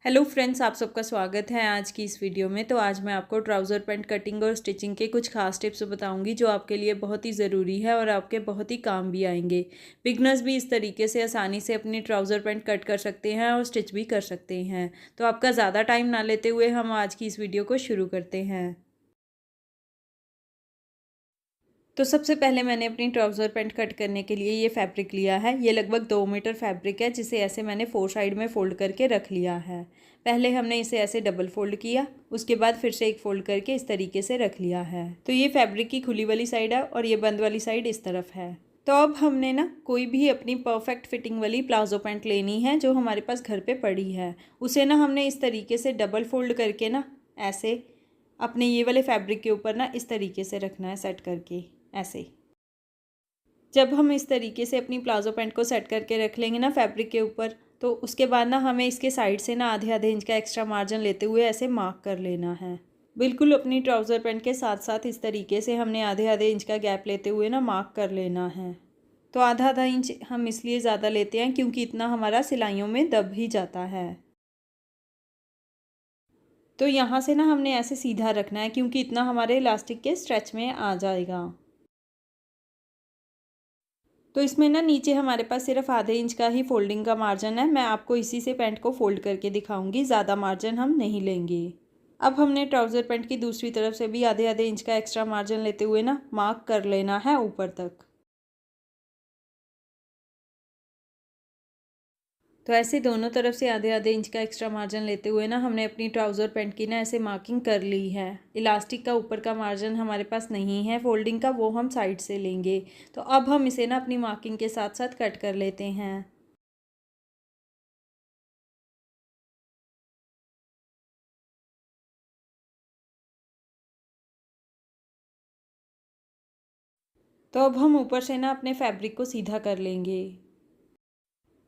Hello friends, आप सबका स्वागत है आज की इस वीडियो में। तो आज मैं आपको ट्राउज़र पैंट कटिंग और स्टिचिंग के कुछ खास टिप्स बताऊंगी जो आपके लिए बहुत ही ज़रूरी है और आपके बहुत ही काम भी आएंगे। बिगनर्स भी इस तरीके से आसानी से अपनी ट्राउज़र पैंट कट कर सकते हैं और स्टिच भी कर सकते हैं। तो आपका ज़्यादा टाइम ना लेते हुए हम आज की इस वीडियो को शुरू करते हैं। तो सबसे पहले मैंने अपनी ट्राउज़र पैंट कट करने के लिए ये फैब्रिक लिया है। ये लगभग 2 मीटर फैब्रिक है, जिसे ऐसे मैंने 4 साइड में फ़ोल्ड करके रख लिया है। पहले हमने इसे ऐसे डबल फोल्ड किया, उसके बाद फिर से एक फ़ोल्ड करके इस तरीके से रख लिया है। तो ये फैब्रिक की खुली वाली साइड है और ये बंद वाली साइड इस तरफ है। तो अब हमने ना कोई भी अपनी परफेक्ट फिटिंग वाली प्लाजो पैंट लेनी है जो हमारे पास घर पे पड़ी है। उसे ना हमने इस तरीके से डबल फोल्ड करके ना ऐसे अपने ये वाले फैब्रिक के ऊपर ना इस तरीके से रखना है, सेट करके ऐसे। जब हम इस तरीके से अपनी प्लाजो पैंट को सेट करके रख लेंगे ना फैब्रिक के ऊपर, तो उसके बाद ना हमें इसके साइड से ना आधे आधे इंच का एक्स्ट्रा मार्जिन लेते हुए ऐसे मार्क कर लेना है। बिल्कुल अपनी ट्राउज़र पैंट के साथ साथ इस तरीके से हमने आधे आधे इंच का गैप लेते हुए ना मार्क कर लेना है। तो आधा आधा इंच हम इसलिए ज़्यादा लेते हैं क्योंकि इतना हमारा सिलाइयों में दब ही जाता है। तो यहाँ से ना हमने ऐसे सीधा रखना है क्योंकि इतना हमारे इलास्टिक के स्ट्रेच में आ जाएगा। तो इसमें ना नीचे हमारे पास सिर्फ आधे इंच का ही फोल्डिंग का मार्जिन है। मैं आपको इसी से पैंट को फोल्ड करके दिखाऊंगी, ज़्यादा मार्जिन हम नहीं लेंगे। अब हमने ट्राउज़र पैंट की दूसरी तरफ से भी आधे आधे इंच का एक्स्ट्रा मार्जिन लेते हुए ना मार्क कर लेना है ऊपर तक। तो ऐसे दोनों तरफ से आधे आधे इंच का एक्स्ट्रा मार्जिन लेते हुए ना हमने अपनी ट्राउज़र पैंट की ना ऐसे मार्किंग कर ली है। इलास्टिक का ऊपर का मार्जिन हमारे पास नहीं है फोल्डिंग का, वो हम साइड से लेंगे। तो अब हम इसे ना अपनी मार्किंग के साथ साथ कट कर लेते हैं। तो अब हम ऊपर से ना अपने फैब्रिक को सीधा कर लेंगे।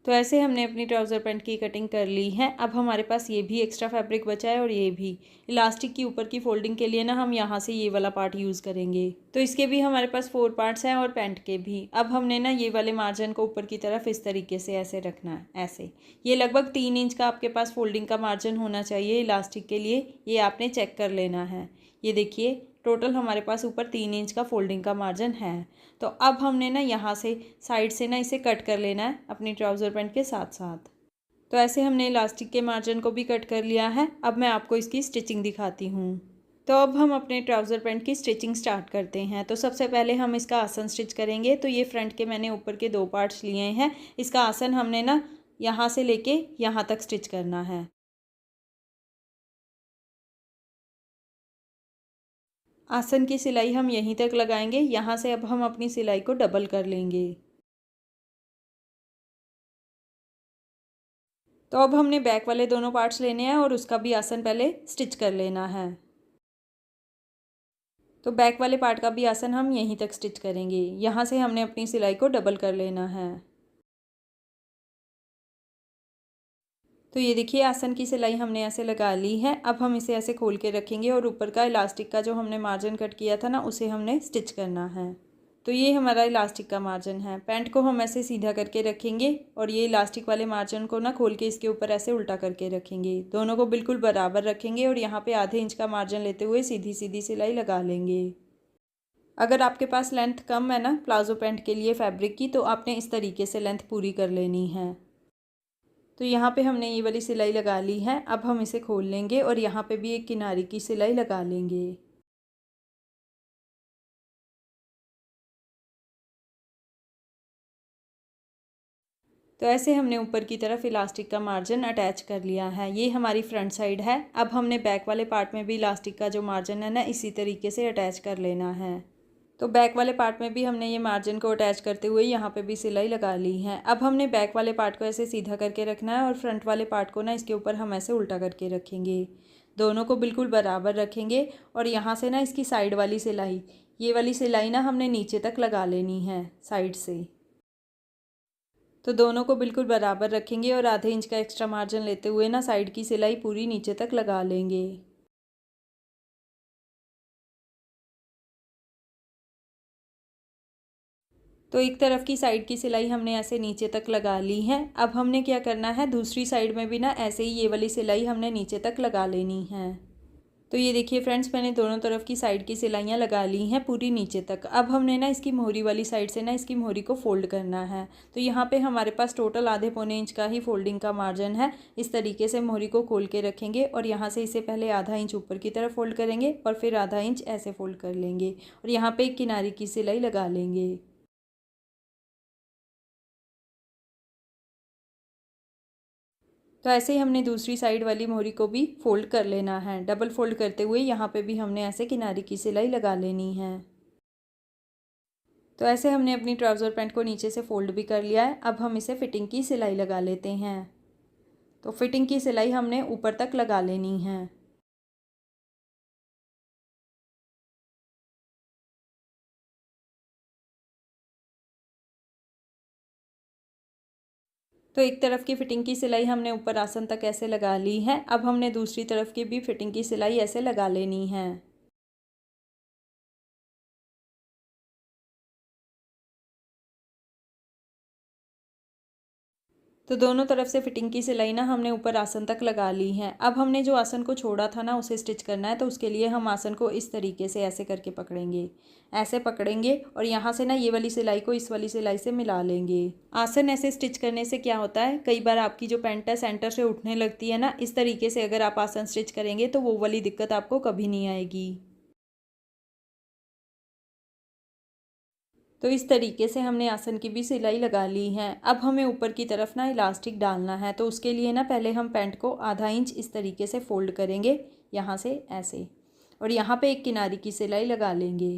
तो ऐसे हमने अपनी ट्राउज़र पैंट की कटिंग कर ली है। अब हमारे पास ये भी एक्स्ट्रा फैब्रिक बचा है और ये भी। इलास्टिक की ऊपर की फोल्डिंग के लिए ना हम यहाँ से ये वाला पार्ट यूज़ करेंगे। तो इसके भी हमारे पास 4 पार्ट्स हैं और पैंट के भी। अब हमने ना ये वाले मार्जिन को ऊपर की तरफ इस तरीके से ऐसे रखना है, ऐसे। ये लगभग 3 इंच का आपके पास फोल्डिंग का मार्जिन होना चाहिए इलास्टिक के लिए। ये आपने चेक कर लेना है। ये देखिए, टोटल हमारे पास ऊपर 3 इंच का फोल्डिंग का मार्जिन है। तो अब हमने ना यहाँ से साइड से ना इसे कट कर लेना है अपनी ट्राउज़र पैंट के साथ साथ। तो ऐसे हमने इलास्टिक के मार्जिन को भी कट कर लिया है। अब मैं आपको इसकी स्टिचिंग दिखाती हूँ। तो अब हम अपने ट्राउज़र पैंट की स्टिचिंग स्टार्ट करते हैं। तो सबसे पहले हम इसका आसन स्टिच करेंगे। तो ये फ्रंट के मैंने ऊपर के 2 पार्ट्स लिए हैं। इसका आसन हमने ना यहाँ से लेके यहाँ तक स्टिच करना है। आसन की सिलाई हम यहीं तक लगाएंगे। यहाँ से अब हम अपनी सिलाई को डबल कर लेंगे। तो अब हमने बैक वाले दोनों पार्ट्स लेने हैं और उसका भी आसन पहले स्टिच कर लेना है। तो बैक वाले पार्ट का भी आसन हम यहीं तक स्टिच करेंगे। यहाँ से हमने अपनी सिलाई को डबल कर लेना है। तो ये देखिए, आसन की सिलाई हमने ऐसे लगा ली है। अब हम इसे ऐसे खोल के रखेंगे और ऊपर का इलास्टिक का जो हमने मार्जिन कट किया था ना, उसे हमने स्टिच करना है। तो ये हमारा इलास्टिक का मार्जिन है। पैंट को हम ऐसे सीधा करके रखेंगे और ये इलास्टिक वाले मार्जिन को ना खोल के इसके ऊपर ऐसे उल्टा करके रखेंगे। दोनों को बिल्कुल बराबर रखेंगे और यहाँ पे आधे इंच का मार्जिन लेते हुए सीधी सीधी सिलाई लगा लेंगे। अगर आपके पास लेंथ कम है ना प्लाजो पैंट के लिए फैब्रिक की, तो आपने इस तरीके से लेंथ पूरी कर लेनी है। तो यहाँ पे हमने ये वाली सिलाई लगा ली है। अब हम इसे खोल लेंगे और यहाँ पे भी एक किनारे की सिलाई लगा लेंगे। तो ऐसे हमने ऊपर की तरफ इलास्टिक का मार्जिन अटैच कर लिया है। ये हमारी फ्रंट साइड है। अब हमने बैक वाले पार्ट में भी इलास्टिक का जो मार्जिन है ना, इसी तरीके से अटैच कर लेना है। तो बैक वाले पार्ट में भी हमने ये मार्जिन को अटैच करते हुए यहाँ पे भी सिलाई लगा ली है। अब हमने बैक वाले पार्ट को ऐसे सीधा करके रखना है और फ्रंट वाले पार्ट को ना इसके ऊपर हम ऐसे उल्टा करके रखेंगे। दोनों को बिल्कुल बराबर रखेंगे और यहाँ से ना इसकी साइड वाली सिलाई, ये वाली सिलाई ना हमने नीचे तक लगा लेनी है साइड से। तो दोनों को बिल्कुल बराबर रखेंगे और आधे इंच का एक्स्ट्रा मार्जिन लेते हुए ना साइड की सिलाई पूरी नीचे तक लगा लेंगे। तो एक तरफ की साइड की सिलाई हमने ऐसे नीचे तक लगा ली है। अब हमने क्या करना है, दूसरी साइड में भी ना ऐसे ही ये वाली सिलाई हमने नीचे तक लगा लेनी है। तो ये देखिए फ्रेंड्स, मैंने दोनों तरफ की साइड की सिलाइयाँ लगा ली हैं पूरी नीचे तक। अब हमने ना इसकी मोहरी वाली साइड से ना इसकी मोहरी को फोल्ड करना है। तो यहाँ पे हमारे पास टोटल आधे पौने इंच का ही फोल्डिंग का मार्जिन है। इस तरीके से मोहरी को खोल के रखेंगे और यहाँ से इसे पहले आधा इंच ऊपर की तरफ फोल्ड करेंगे और फिर आधा इंच ऐसे फोल्ड कर लेंगे और यहाँ पे एक किनारे की सिलाई लगा लेंगे। तो ऐसे ही हमने दूसरी साइड वाली मोहरी को भी फोल्ड कर लेना है। डबल फोल्ड करते हुए यहाँ पे भी हमने ऐसे किनारे की सिलाई लगा लेनी है। तो ऐसे हमने अपनी ट्राउज़र पैंट को नीचे से फोल्ड भी कर लिया है। अब हम इसे फिटिंग की सिलाई लगा लेते हैं। तो फिटिंग की सिलाई हमने ऊपर तक लगा लेनी है। तो एक तरफ की फिटिंग की सिलाई हमने ऊपर आसन तक ऐसे लगा ली है। अब हमने दूसरी तरफ की भी फिटिंग की सिलाई ऐसे लगा लेनी है। तो दोनों तरफ से फिटिंग की सिलाई ना हमने ऊपर आसन तक लगा ली है। अब हमने जो आसन को छोड़ा था ना उसे स्टिच करना है। तो उसके लिए हम आसन को इस तरीके से ऐसे करके पकड़ेंगे, ऐसे पकड़ेंगे और यहाँ से ना ये वाली सिलाई को इस वाली सिलाई से मिला लेंगे। आसन ऐसे स्टिच करने से क्या होता है, कई बार आपकी जो पैंट है सेंटर से उठने लगती है ना, इस तरीके से अगर आप आसन स्टिच करेंगे तो वो वाली दिक्कत आपको कभी नहीं आएगी। तो इस तरीके से हमने आसन की भी सिलाई लगा ली है। अब हमें ऊपर की तरफ ना इलास्टिक डालना है। तो उसके लिए ना पहले हम पैंट को आधा इंच इस तरीके से फोल्ड करेंगे, यहाँ से ऐसे, और यहाँ पे एक किनारे की सिलाई लगा लेंगे।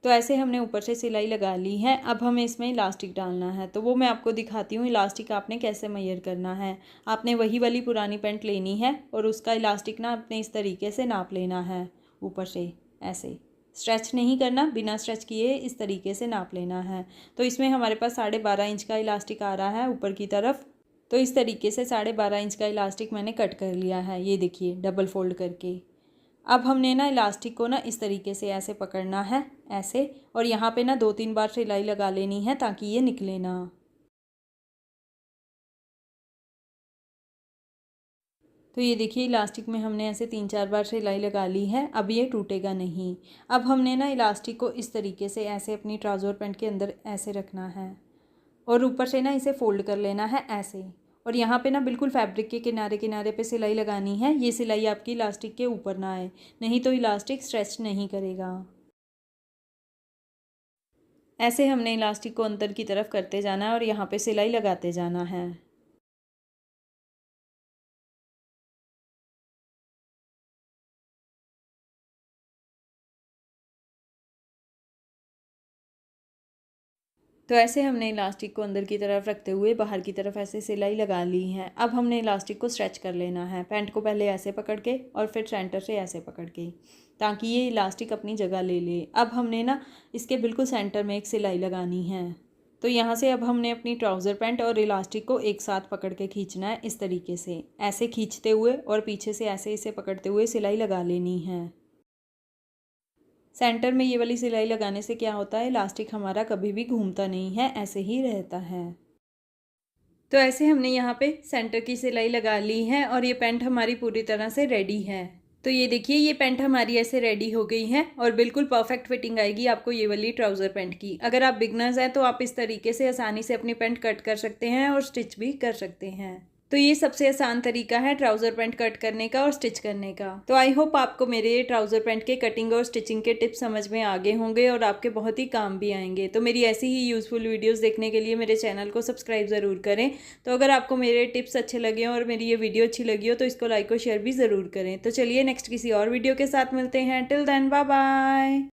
तो ऐसे हमने ऊपर से सिलाई लगा ली है। अब हमें इसमें इलास्टिक डालना है। तो वो मैं आपको दिखाती हूँ इलास्टिक आपने कैसे मेजर करना है। आपने वही वाली पुरानी पैंट लेनी है और उसका इलास्टिक ना आपने इस तरीके से नाप लेना है। ऊपर से ऐसे स्ट्रेच नहीं करना, बिना स्ट्रेच किए इस तरीके से नाप लेना है। तो इसमें हमारे पास 12.5 इंच का इलास्टिक आ रहा है ऊपर की तरफ। तो इस तरीके से 12.5 इंच का इलास्टिक मैंने कट कर लिया है, ये देखिए डबल फोल्ड करके। अब हमने ना इलास्टिक को ना इस तरीके से ऐसे पकड़ना है, ऐसे, और यहाँ पे ना 2-3 बार सिलाई लगा लेनी है ताकि ये निकले ना। तो ये देखिए इलास्टिक में हमने ऐसे 3-4 बार सिलाई लगा ली है। अब ये टूटेगा नहीं। अब हमने ना इलास्टिक को इस तरीके से ऐसे अपनी ट्राउज़र पैंट के अंदर ऐसे रखना है और ऊपर से ना इसे फोल्ड कर लेना है ऐसे, और यहाँ पे ना बिल्कुल फैब्रिक के किनारे किनारे पे सिलाई लगानी है। ये सिलाई आपकी इलास्टिक के ऊपर ना आए, नहीं तो इलास्टिक स्ट्रेच नहीं करेगा। ऐसे हमने इलास्टिक को अंदर की तरफ करते जाना है और यहाँ पे सिलाई लगाते जाना है। तो ऐसे हमने इलास्टिक को अंदर की तरफ रखते हुए बाहर की तरफ ऐसे सिलाई लगा ली है। अब हमने इलास्टिक को स्ट्रेच कर लेना है। पैंट को पहले ऐसे पकड़ के और फिर सेंटर से ऐसे पकड़ के, ताकि ये इलास्टिक अपनी जगह ले ले। अब हमने ना इसके बिल्कुल सेंटर में एक सिलाई लगानी है। तो यहाँ से अब हमने अपनी ट्राउज़र पैंट और इलास्टिक को एक साथ पकड़ के खींचना है इस तरीके से, ऐसे खींचते हुए और पीछे से ऐसे इसे पकड़ते हुए सिलाई लगा लेनी है। सेंटर में ये वाली सिलाई लगाने से क्या होता है, इलास्टिक हमारा कभी भी घूमता नहीं है, ऐसे ही रहता है। तो ऐसे हमने यहाँ पे सेंटर की सिलाई लगा ली है और ये पैंट हमारी पूरी तरह से रेडी है। तो ये देखिए ये पैंट हमारी ऐसे रेडी हो गई है और बिल्कुल परफेक्ट फिटिंग आएगी आपको ये वाली ट्राउज़र पैंट की। अगर आप बिगनर्स हैं तो आप इस तरीके से आसानी से अपनी पैंट कट कर सकते हैं और स्टिच भी कर सकते हैं। तो ये सबसे आसान तरीका है ट्राउज़र पैंट कट करने का और स्टिच करने का। तो आई होप आपको मेरे ये ट्राउज़र पैंट के कटिंग और स्टिचिंग के टिप्स समझ में आ गए होंगे और आपके बहुत ही काम भी आएंगे। तो मेरी ऐसी ही यूज़फुल वीडियोस देखने के लिए मेरे चैनल को सब्सक्राइब ज़रूर करें। तो अगर आपको मेरे टिप्स अच्छे लगे और मेरी ये वीडियो अच्छी लगी हो तो इसको लाइक और शेयर भी ज़रूर करें। तो चलिए नेक्स्ट किसी और वीडियो के साथ मिलते हैं। Till then bye bye.